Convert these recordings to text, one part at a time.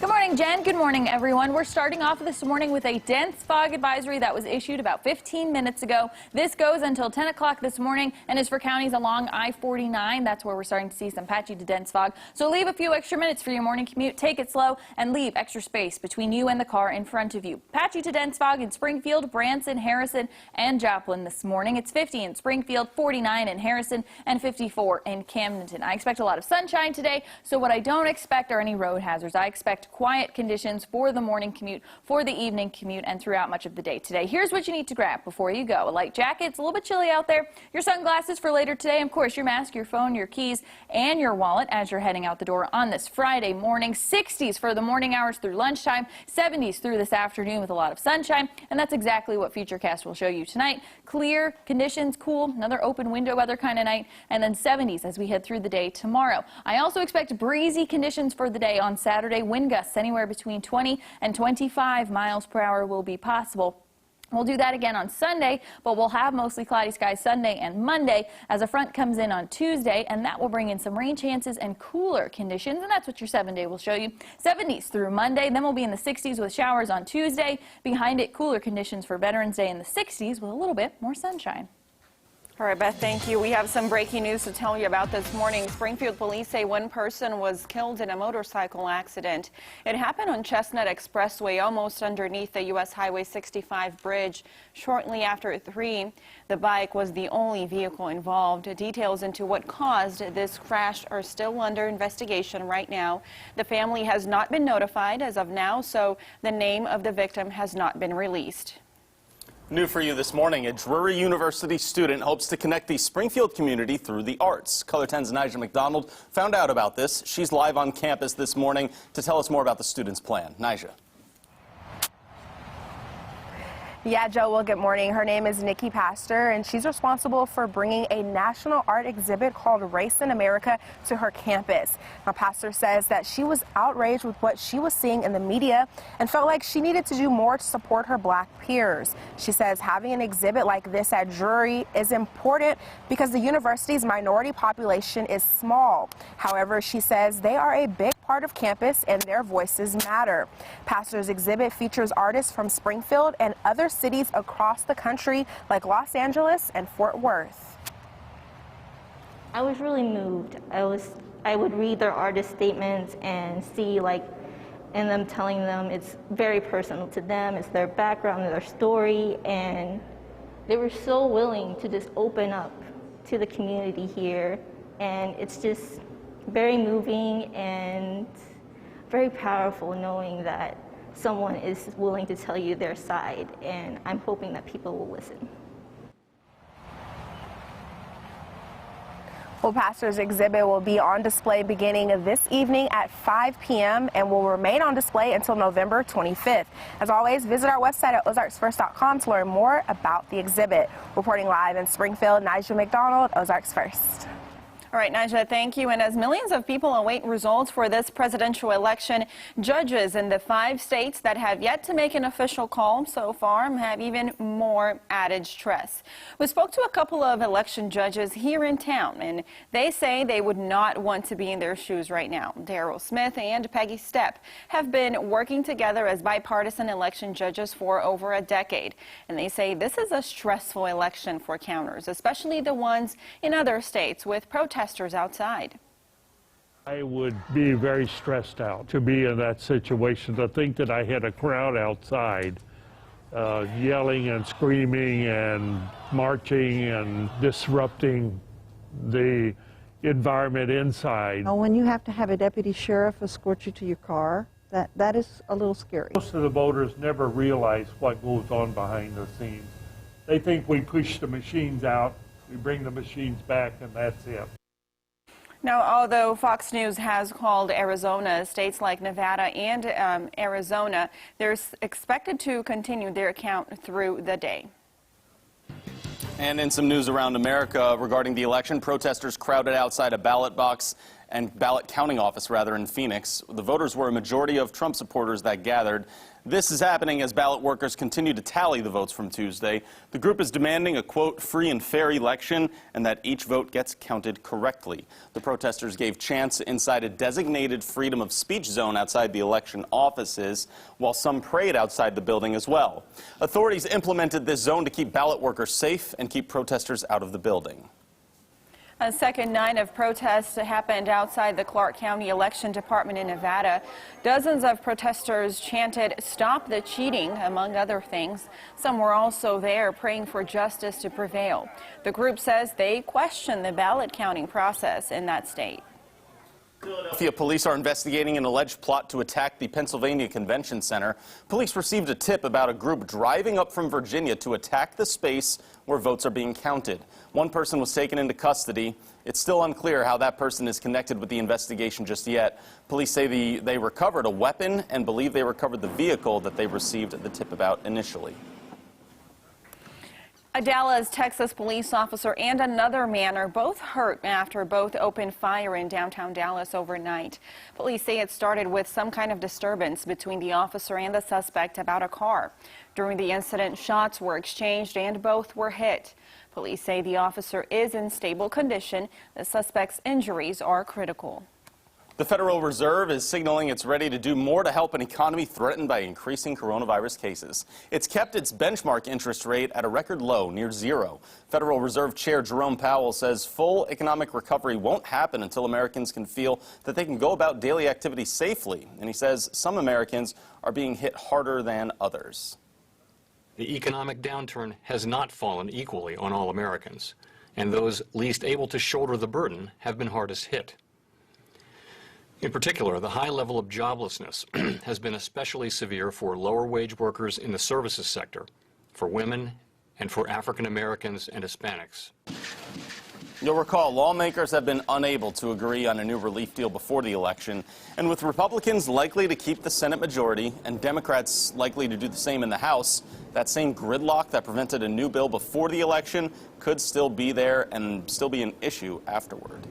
Good morning, Jen. Good morning, everyone. We're starting off this morning with a dense fog advisory that was issued about 15 minutes ago. This goes until 10 o'clock this morning and is for counties along I-49. That's where we're starting to see some patchy to dense fog. So leave a few extra minutes for your morning commute. Take it slow and leave extra space between you and the car in front of you. Patchy to dense fog in Springfield, Branson, Harrison, and Joplin this morning. It's 50 in Springfield, 49 in Harrison, and 54 in Camdenton. I expect a lot of sunshine today, so what I don't expect are any road hazards. I expect quiet conditions for the morning commute, for the evening commute, and throughout much of the day today. Here's what you need to grab before you go. A light jacket. It's a little bit chilly out there. Your sunglasses for later today. And of course, your mask, your phone, your keys, and your wallet as you're heading out the door on this Friday morning. 60s for the morning hours through lunchtime. 70s through this afternoon with a lot of sunshine. And that's exactly what Futurecast will show you tonight. Clear conditions, cool, another open window weather kind of night. And then 70s as we head through the day tomorrow. I also expect breezy conditions for the day on Saturday. Wind gusts anywhere between 20 and 25 miles per hour will be possible. We'll do that again on Sunday, but we'll have mostly cloudy skies Sunday and Monday as a front comes in on Tuesday, and that will bring in some rain chances and cooler conditions, and that's what your 7-day will show you. 70s through Monday, then we'll be in the 60s with showers on Tuesday. Behind it, cooler conditions for Veterans Day in the 60s with a little bit more sunshine. All right, Beth, thank you. We have some breaking news to tell you about this morning. Springfield police say one person was killed in a motorcycle accident. It happened on Chestnut Expressway, almost underneath the U.S. Highway 65 bridge. Shortly after 3, the bike was the only vehicle involved. Details into what caused this crash are still under investigation right now. The family has not been notified as of now, so the name of the victim has not been released. New for you this morning, a Drury University student hopes to connect the Springfield community through the arts. Color 10's Nija McDonald found out about this. She's live on campus this morning to tell us more about the student's plan. Nija. Yeah, Joe, well, good morning. Her name is Nikki Pastor, and she's responsible for bringing a national art exhibit called Race in America to her campus. Now, Pastor says that she was outraged with what she was seeing in the media and felt like she needed to do more to support her black peers. She says having an exhibit like this at Drury is important because the university's minority population is small. However, she says they are a big part of campus and their voices matter. Pastor's exhibit features artists from Springfield and other cities across the country like Los Angeles and Fort Worth. I was really moved. I would read their artist statements and see in them telling them it's very personal to them, it's their background, their story, and they were so willing to just open up to the community here, and it's just very moving and very powerful knowing that someone is willing to tell you their side, and I'm hoping that people will listen. Well, Pastor's exhibit will be on display beginning this evening at 5 p.m. and will remain on display until November 25th. As always, visit our website at ozarksfirst.com to learn more about the exhibit. Reporting live in Springfield, Nija McDonald, Ozarks First. All right, Nija, thank you. And as millions of people await results for this presidential election, judges in the 5 states that have yet to make an official call so far have even more added stress. We spoke to a couple of election judges here in town, and they say they would not want to be in their shoes right now. Daryl Smith and Peggy Stepp have been working together as bipartisan election judges for over a decade, and they say this is a stressful election for counters, especially the ones in other states with protesters outside. I would be very stressed out to be in that situation, to think that I had a crowd outside yelling and screaming and marching and disrupting the environment inside. When you have to have a deputy sheriff escort you to your car, that is a little scary. Most of the voters never realize what goes on behind the scenes. They think we push the machines out, we bring the machines back, and that's it. Now, although Fox News has called Arizona, states like Nevada and Arizona, they're expected to continue their count through the day. And in some news around America regarding the election, protesters crowded outside a ballot box and ballot counting office, rather, in Phoenix. The voters were a majority of Trump supporters that gathered. This is happening as ballot workers continue to tally the votes from Tuesday. The group is demanding a, quote, free and fair election and that each vote gets counted correctly. The protesters gave chants inside a designated freedom of speech zone outside the election offices, while some prayed outside the building as well. Authorities implemented this zone to keep ballot workers safe and keep protesters out of the building. A second night of protests happened outside the Clark County Election Department in Nevada. Dozens of protesters chanted, "Stop the cheating," among other things. Some were also there praying for justice to prevail. The group says they question the ballot counting process in that state. Philadelphia police are investigating an alleged plot to attack the Pennsylvania Convention Center. Police received a tip about a group driving up from Virginia to attack the space where votes are being counted. One person was taken into custody. It's still unclear how that person is connected with the investigation just yet. Police say they recovered a weapon and believe they recovered the vehicle that they received the tip about initially. A Dallas, Texas police officer and another man are both hurt after both opened fire in downtown Dallas overnight. Police say it started with some kind of disturbance between the officer and the suspect about a car. During the incident, shots were exchanged and both were hit. Police say the officer is in stable condition. The suspect's injuries are critical. The Federal Reserve is signaling it's ready to do more to help an economy threatened by increasing coronavirus cases. It's kept its benchmark interest rate at a record low, near zero. Federal Reserve Chair Jerome Powell says full economic recovery won't happen until Americans can feel that they can go about daily activity safely. And he says some Americans are being hit harder than others. The economic downturn has not fallen equally on all Americans, and those least able to shoulder the burden have been hardest hit. In particular, the high level of joblessness has been especially severe for lower wage workers in the services sector, for women, and for African Americans and Hispanics. You'll recall lawmakers have been unable to agree on a new relief deal before the election, and with Republicans likely to keep the Senate majority and Democrats likely to do the same in the House, that same gridlock that prevented a new bill before the election could still be there and still be an issue afterward.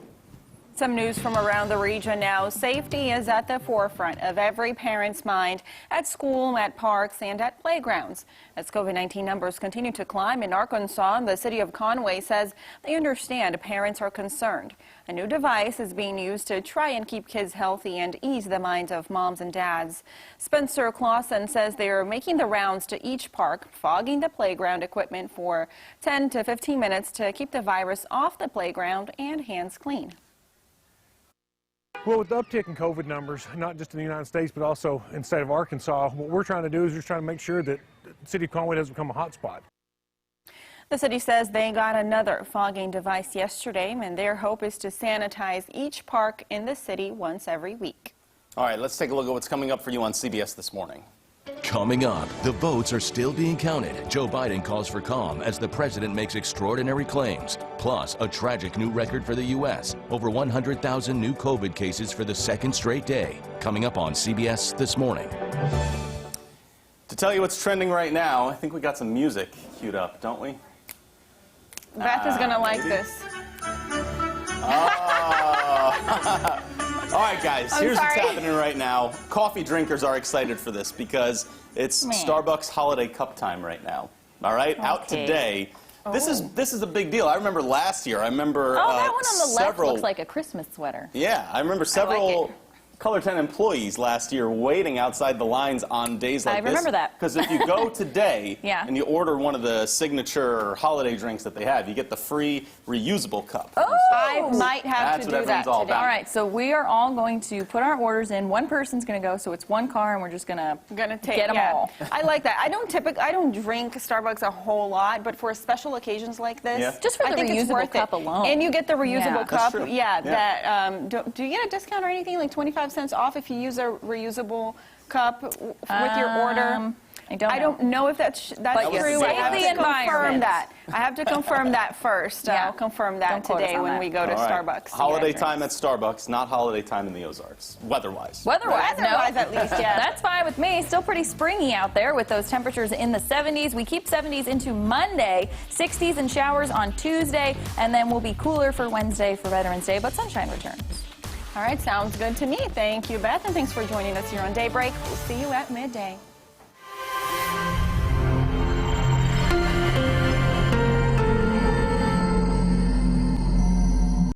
Some news from around the region now. Safety is at the forefront of every parent's mind at school, at parks, and at playgrounds. As COVID-19 numbers continue to climb in Arkansas, the city of Conway says they understand parents are concerned. A new device is being used to try and keep kids healthy and ease the minds of moms and dads. Spencer Clausen says they are making the rounds to each park, fogging the playground equipment for 10 to 15 minutes to keep the virus off the playground and hands clean. Well, with the uptick in COVID numbers, not just in the United States, but also in the state of Arkansas, what we're trying to do is just trying to make sure that the city of Conway doesn't become a hot spot. The city says they got another fogging device yesterday, and their hope is to sanitize each park in the city once every week. All right, let's take a look at what's coming up for you on CBS this morning. Coming up, the votes are still being counted. Joe Biden calls for calm as the president makes extraordinary claims. Plus, a tragic new record for the U.S. Over 100,000 new COVID cases for the second straight day. Coming up on CBS This Morning. To tell you what's trending right now, I think we got some music queued up, don't we? Beth is going to like this. All right, guys, here's what's happening right now. Coffee drinkers are excited for this because it's Starbucks holiday cup time right now. All right, out today. This is a big deal. I remember last year. I remember that one on the left several. looks like a Christmas sweater. Yeah, I remember several Color 10 employees last year waiting outside the lines on days like this. I remember that. Because if you go today and you order one of the signature holiday drinks that they have, you get the free reusable cup. Oh! I might have to do that today. All right, so we are all going to put our orders in. One person's going to go, so it's one car, and we're just going to get them all. I like that. I don't drink Starbucks a whole lot, but for special occasions like this, just for the reusable cup alone. And you get the reusable cup. That's true. That do you get a discount or anything, like 25 cents off if you use a reusable cup with your order? I don't know if that's true. I have to confirm that. I have to confirm that first. I'll confirm that today when we go to Starbucks. Holiday time at Starbucks, not holiday time in the Ozarks, weather-wise. Weather-wise, at least, yeah. That's fine with me. Still pretty springy out there with those temperatures in the 70s. We keep 70s into Monday, 60s and showers on Tuesday, and then we'll be cooler for Wednesday for Veterans Day, but sunshine returns. All right, sounds good to me. Thank you, Beth, and thanks for joining us here on Daybreak. We'll see you at midday.